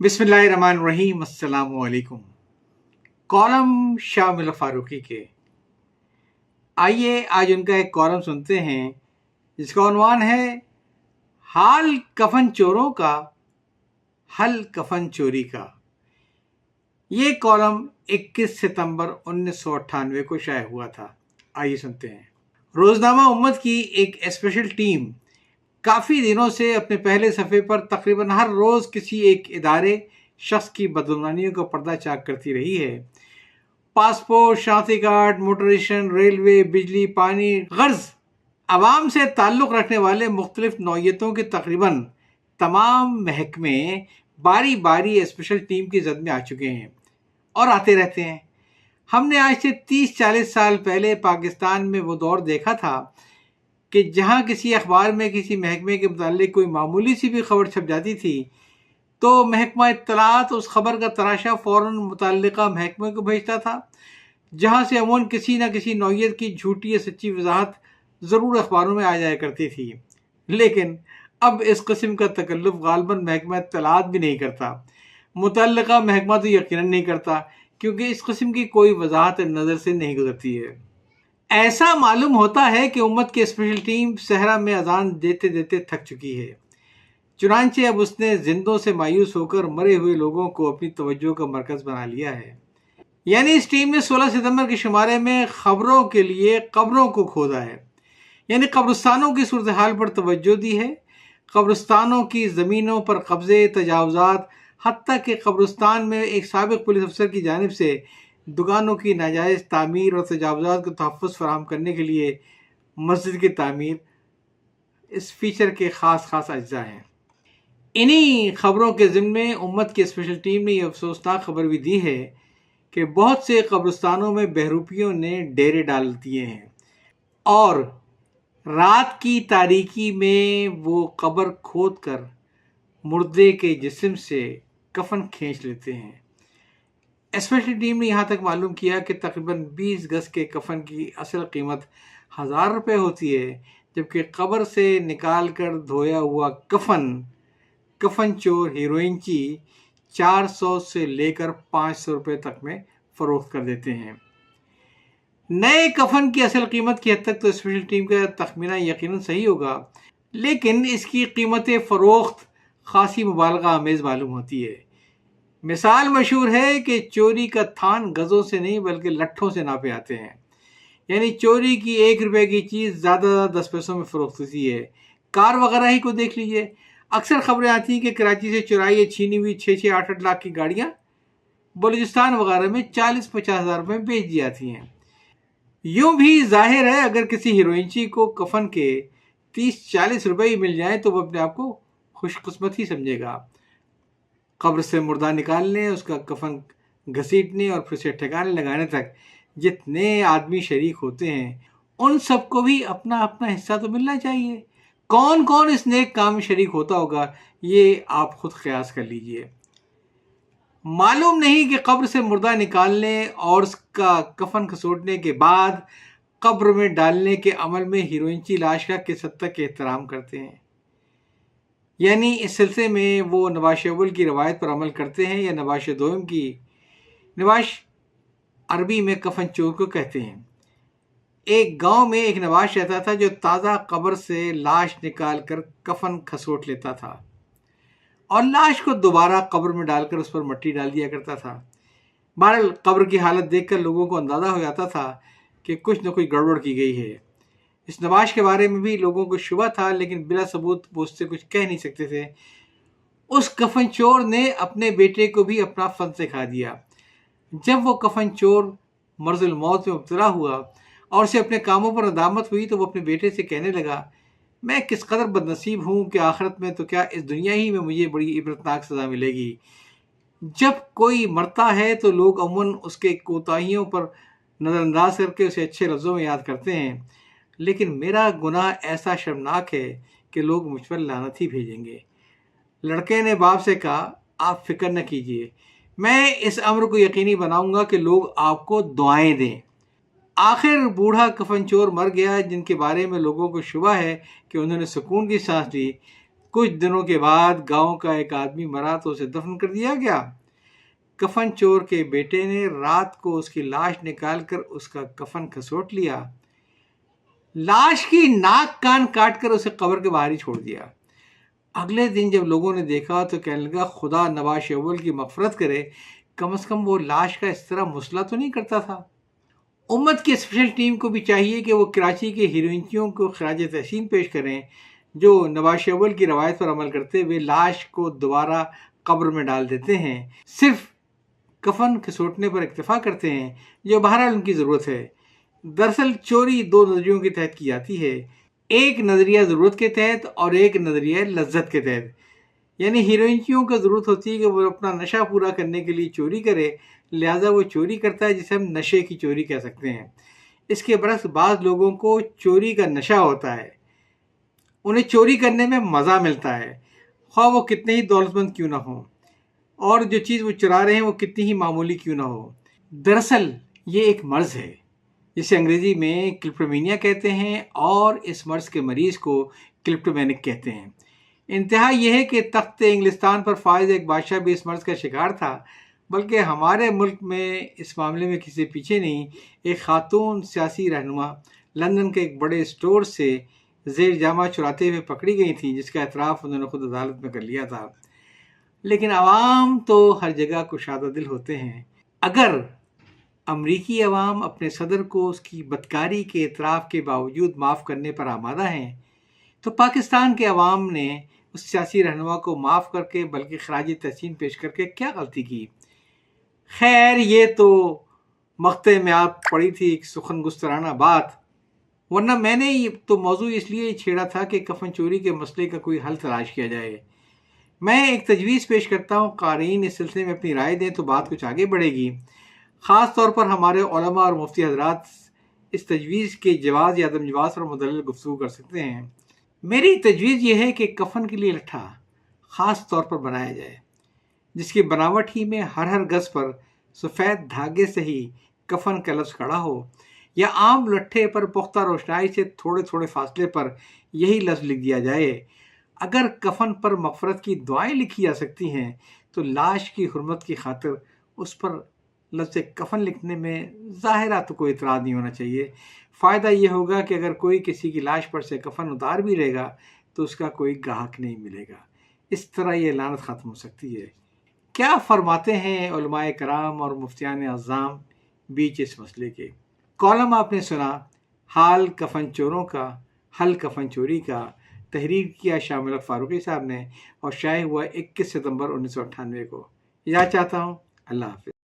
बिस्मिल्लाहिर्रहमानिर्रहीम। अस्सलाम वालेकुम। कॉलम शामिल फारूकी के, आइए आज उनका एक कॉलम सुनते हैं जिसका उन्वान है हाल कफन चोरों का, हल कफन चोरी का। ये कॉलम 21 सितंबर 1998 को शाया हुआ था। आइए सुनते हैं। रोजनामा उम्मत की एक स्पेशल टीम काफ़ी दिनों से अपने पहले सफ़े पर तकरीबन हर रोज़ किसी एक इदारे शख्स की बदगुमानियों का पर्दा चाक करती रही है। पासपोर्ट, शनाख्ती कार्ड, मोटरेशन, रेलवे, बिजली, पानी, गर्ज आवाम से ताल्लुक़ रखने वाले मुख्तलिफ नौइयतों के तकरीबन तमाम महकमे बारी बारी स्पेशल टीम की जद में आ चुके हैं और आते रहते हैं। हमने आज से 30-40 साल पहले पाकिस्तान में वो दौर देखा था कि जहां किसी अखबार में किसी महकमे के मुताल्लिक कोई मामूली सी भी खबर छप जाती थी तो महकमा इत्तलात उस खबर का तराशा फ़ौरन मुतल्लिका महकमे को भेजता था, जहां से अमूमन किसी न किसी नौइयत की झूठी या सच्ची वजाहत ज़रूर अखबारों में आ जाया करती थी। लेकिन अब इस किस्म का तकल्लुफ़ गालबन महकमा इत्तलात भी नहीं करता, मुतल्लिका महकमा तो यकीनन नहीं करता, क्योंकि इस किस्म की कोई वजाहत नज़र से नहीं गुजरती है। ऐसा मालूम होता है कि उम्मत की स्पेशल टीम सहरा में अजान देते देते थक चुकी है, चुनांचे अब उसने जिंदों से मायूस होकर मरे हुए लोगों को अपनी तवज्जो का मरकज़ बना लिया है। यानी इस टीम ने 16 सितंबर के शुमारे में खबरों के लिए कब्रों को खोदा है, यानी कब्रिस्तानों की सूरत हाल पर तवज्जो दी है। कब्रिस्तानों की ज़मीनों पर कब्ज़े, तजावुज़ात, हत्ता कि कब्रिस्तान में एक साबिक़ पुलिस अफसर की जानिब से दुकानों की नाजायज़ तामीर और तजावुज़ात को तहफ़्फ़ुज़ फराहम करने के लिए मस्जिद की तामीर इस फीचर के ख़ास अज्जा हैं। इन्हीं खबरों के ज़िम्मे उम्मत की स्पेशल टीम ने यह अफसोसनाक खबर भी दी है कि बहुत से कब्रिस्तानों में बहरूपियों ने डेरे डाल दिए हैं और रात की तारीकी में वो कब्र खोद कर मुर्दे के जिस्म से कफन खींच लेते हैं। स्पेशल टीम ने यहाँ तक मालूम किया कि तकरीबन 20 गज के कफन की असल कीमत 1000 रुपये होती है, जबकि कब्र से निकाल कर धोया हुआ कफन चोर हीरोइनची 400 से लेकर 500 रुपये तक में फ़रोख्त कर देते हैं। नए कफन की असल कीमत की हद तक तो स्पेशल टीम का तखमीना यकीनन सही होगा, लेकिन इसकी कीमत फ़रोख्त खासी मुबालगा आमेज़ मालूम होती है। मिसाल मशहूर है कि चोरी का थान गज़ों से नहीं बल्कि लट्ठों से नापे आते हैं। यानी चोरी की 1 रुपये की चीज़ ज़्यादा 10 पैसों में फ़रोख्त होती है। कार वगैरह ही को देख लीजिए, अक्सर खबरें आती हैं कि कराची से चुराई या छीनी हुई 6-6, 8-8 लाख की गाड़ियाँ बलूचिस्तान वगैरह में 40-50 हज़ार रुपये में बेच दी जाती हैं। यूँ भी जाहिर है अगर किसी हीरोइनची को कफन के 30-40 रुपये ही मिल जाए तो वो अपने आप को खुशकिस्मत ही समझेगा। कब्र से मुर्दा निकालने, उसका कफन घसीटने और फिर से ठिकाने लगाने तक जितने आदमी शरीक होते हैं उन सबको भी अपना अपना हिस्सा तो मिलना चाहिए। कौन कौन इस नेक काम में शरीक होता होगा ये आप खुद क़यास कर लीजिए। मालूम नहीं कि कब्र से मुर्दा निकालने और उसका कफन खसोटने के बाद कब्र में डालने के अमल में हीरोइनची लाश का किस हद तक एहतराम करते हैं। यानी इस सिलसिले में वो नवाश अव्वल की रवायत पर अमल करते हैं या नवाश दोम की। नवाश अरबी में कफन चोर को कहते हैं। एक गांव में एक नवाश रहता था जो ताज़ा कब्र से लाश निकाल कर कफन खसोट लेता था और लाश को दोबारा कब्र में डालकर उस पर मिट्टी डाल दिया करता था। बहरहाल कब्र की हालत देखकर लोगों को अंदाज़ा हो जाता था कि कुछ न कुछ गड़बड़ की गई है। इस नवाश के बारे में भी लोगों को शुबा था, लेकिन बिला सबूत वो उससे कुछ कह नहीं सकते थे। उस कफन चोर ने अपने बेटे को भी अपना फन सिखा दिया। जब वो कफन चोर मर्ज़ुल मौत में मुब्तला हुआ और उसे अपने कामों पर नदामत हुई तो वो अपने बेटे से कहने लगा, मैं किस कदर बदनसीब हूँ कि आखिरत में तो क्या इस दुनिया ही में मुझे बड़ी इबरतनाक सज़ा मिलेगी। जब कोई मरता है तो लोग अमूमन उसके कोताहियों पर नज़रअंदाज करके उसे अच्छे लफ्ज़ों में याद करते हैं, लेकिन मेरा गुनाह ऐसा शर्मनाक है कि लोग मुझ पर लानत ही भेजेंगे। लड़के ने बाप से कहा, आप फिक्र न कीजिए, मैं इस अम्र को यकीनी बनाऊंगा कि लोग आपको दुआएं दें। आखिर बूढ़ा कफन चोर मर गया, जिनके बारे में लोगों को शुबा है कि उन्होंने सुकून की सांस ली, کچھ دنوں کے بعد گاؤں کا ایک آدمی مرا تو اسے دفن کر دیا گیا۔ کفن چور کے بیٹے نے رات کو اس کی لاش نکال کر اس کا کفن کھسوٹ لیا، لاش کی ناک کان کاٹ کر اسے قبر کے باہر ہی چھوڑ دیا۔ اگلے دن جب لوگوں نے دیکھا تو کہنے لگا خدا نواز شریف اول کی مغفرت کرے، کم از کم وہ لاش کا اس طرح مسئلہ تو نہیں کرتا تھا۔ امت کی اسپیشل ٹیم کو بھی چاہیے کہ وہ کراچی کے ہیروئنچیوں کو خراج تحسین پیش کریں جو نواز شریف اول کی روایت پر عمل کرتے ہوئے لاش کو دوبارہ قبر میں ڈال دیتے ہیں، صرف کفن کھسوٹنے پر اکتفا کرتے ہیں، جو بہرحال ان کی ضرورت ہے۔ دراصل چوری دو نظریوں کے تحت کی جاتی ہے، ایک نظریہ ضرورت کے تحت اور ایک نظریہ لذت کے تحت۔ یعنی ہیروئنچیوں کو ضرورت ہوتی ہے کہ وہ اپنا نشہ پورا کرنے کے لیے چوری کرے، لہٰذا وہ چوری کرتا ہے، جسے ہم نشے کی چوری کہہ سکتے ہیں۔ اس کے برعکس بعض لوگوں کو چوری کا نشہ ہوتا ہے، انہیں چوری کرنے میں مزہ ملتا ہے، خواہ وہ کتنے ہی دولت مند کیوں نہ ہوں، اور جو چیز وہ چرا رہے ہیں وہ کتنی ہی معمولی کیوں نہ ہو۔ دراصل یہ ایک مرض ہے جسے انگریزی میں کلپٹومینیا کہتے ہیں، اور اس مرض کے مریض کو کلپٹومینک کہتے ہیں۔ انتہا یہ ہے کہ تخت انگلستان پر فائز ایک بادشاہ بھی اس مرض کا شکار تھا، بلکہ ہمارے ملک میں اس معاملے میں کسی پیچھے نہیں۔ ایک خاتون سیاسی رہنما لندن کے ایک بڑے اسٹور سے زیر جامہ چراتے ہوئے پکڑی گئی تھی، جس کا اعتراف انہوں نے خود عدالت میں کر لیا تھا۔ لیکن عوام تو ہر جگہ کشادہ دل ہوتے ہیں۔ اگر امریکی عوام اپنے صدر کو اس کی بدکاری کے اعتراف کے باوجود معاف کرنے پر آمادہ ہیں، تو پاکستان کے عوام نے اس سیاسی رہنما کو معاف کر کے بلکہ خراج تحسین پیش کر کے کیا غلطی کی؟ خیر، یہ تو مقطع میں آپ پڑی تھی ایک سخن گسترانہ بات، ورنہ میں نے تو موضوع اس لیے چھیڑا تھا کہ کفن چوری کے مسئلے کا کوئی حل تلاش کیا جائے۔ میں ایک تجویز پیش کرتا ہوں، قارئین اس سلسلے میں اپنی رائے دیں تو بات کچھ آگے بڑھے گی۔ خاص طور پر ہمارے علماء اور مفتی حضرات اس تجویز کے جواز یا عدم جواز پر مدلل گفتگو کر سکتے ہیں۔ میری تجویز یہ ہے کہ کفن کے لیے لٹھا خاص طور پر بنایا جائے، جس کی بناوٹ ہی میں ہر گز پر سفید دھاگے سے ہی کفن کا لفظ کھڑا ہو، یا عام لٹھے پر پختہ روشنائی سے تھوڑے تھوڑے فاصلے پر یہی لفظ لکھ دیا جائے۔ اگر کفن پر مغفرت کی دعائیں لکھی جا سکتی ہیں تو لاش کی حرمت کی خاطر اس پر لفظ کفن لکھنے میں ظاہرہ تو کوئی اعتراض نہیں ہونا چاہیے۔ فائدہ یہ ہوگا کہ اگر کوئی کسی کی لاش پر سے کفن اتار بھی لے گا تو اس کا کوئی گاہک نہیں ملے گا۔ اس طرح یہ لعنت ختم ہو سکتی ہے۔ کیا فرماتے ہیں علماء کرام اور مفتیان اعظام بیچ اس مسئلے کے؟ کالم آپ نے سنا، حال کفن چوروں کا، حل کفن چوری کا، تحریر کیا شاہ ملک فاروقی صاحب نے، اور شائع ہوا 21 ستمبر 1998 کو۔ اجازت چاہتا ہوں، اللہ حافظ۔